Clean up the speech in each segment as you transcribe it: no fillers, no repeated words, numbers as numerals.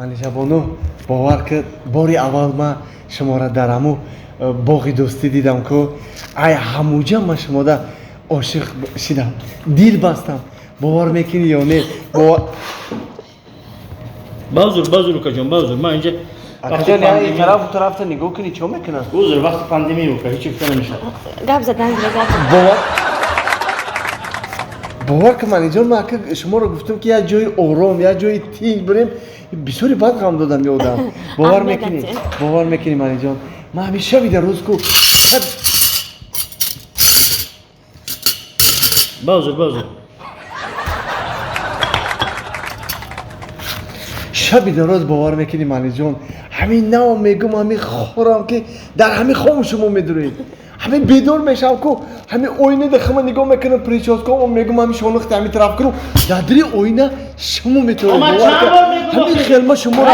манижабону бовар кард бори аввал ман шуморо дар ҳамун боғи дӯстӣ дидам ку ай ҳамуҷа ман шумода ошиқ шидам, дил бастам. бовар мекунӣ ё не? баъзур укаҷон, баъзур ман инҷа акаҷон ин тарафу тарафта нигоҳ кунӣ чо мекунад? баъзур вақти пандемия ука ҳеҷ гуфта намешавад. гап задан гап. бовар кун манижон, ман ака шуморо гуфтам ки як ҷои ором, як ҷои тинҷ бирем, бисёри бад ғам додам ёдам. бовар мекунӣ манижон, ман ҳамин шабида рӯз ку баъзур шаби дароз бовар мекунӣ манижон, ҳамин навам мегум, ҳамин хорам ки дар ҳамин хому шумо медуред, ҳамин бедор мешавам ку ҳамин оина дахама нигоҳ мекунам, прическамо мегум, ҳамин шонахти ҳамин тараф кунам, дар дили оина шумо метавонед ҳамин хелма шуморо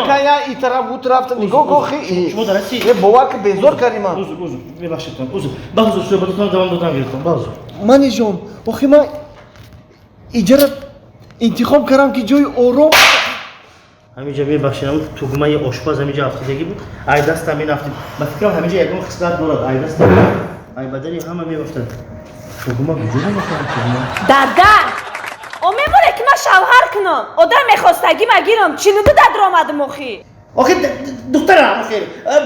акая и тарафу тарафта нигоҳ кун. бовар ки безор кардӣ ман. бебахшед баъзур суҳбататон давом додам гирифтам. баъзур манижон, охи ман иҷара интихоб кардам ки ҷои ором. ҳаминҷа бебахшед, ҳамин тугмаи ошпаз ҳаминҷа афтидагӣ буд. Ай даст ҳамин афтид. Ба фикрам ҳаминҷа ягон хислат дорад. Ай даст ай бадани ҳама мебафтад. тугма куҷода мекунам тугма? Дада! Омебуре ки ман шавҳар кунам. Одам мехостагӣ магирам. Чилуду дадр омадам охи. охи духтарам, охи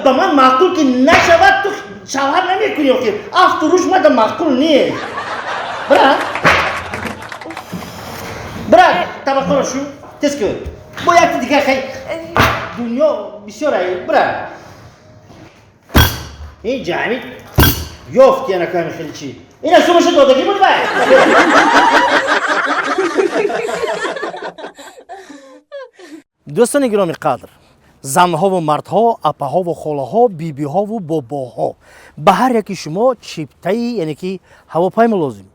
ба ман маъқул ки нашавад, ту шавҳар намекунӣ. охи афту рӯш мада маъқул нест. брат табаққаро шу тез кун. бо якти дигар хай дунё бисёр ай брат. инҷа ҳамин ёфт янаками хеле чӣ. ина шумаша додагӣ буд вай. дӯстони гироми қадр, занҳову мардҳо, апаҳову холаҳо, бибиҳову бобоҳо, ба ҳар яки шумо чиптаи яъне ки ҳавопаймо лозим.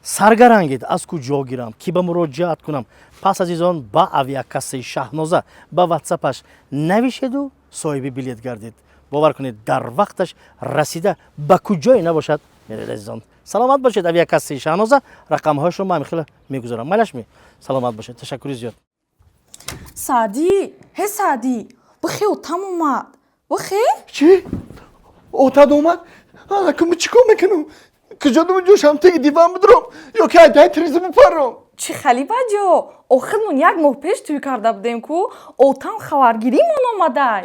саргарангед аз куҷо гирам, ки ба муроҷиат кунам? пас азизон ба авиакассаи шаҳноза ба ватсапаш навишеду соҳиби билет гардед. бовар кунед дар вақташ расида ба куҷое набошад меред азизон. саломат бошед. авиакассаи шаҳноза, рақамҳояшро ман хеле мегузорам. майлашми саломат бошед. ташаккури зиёд. Саъдӣ, ҳе Саъдӣ, бихе отам омад. Бихе? чӣ? отад омад? Алакум чӣ кор мекунам? куҷо дум ҷӯшам таги диван бидурам ё ки айдай тириза бипарам? Чӣ хали баҷо? Охир мон як моҳ пеш тӯй карда будем ку отам хабаргиримон омадай.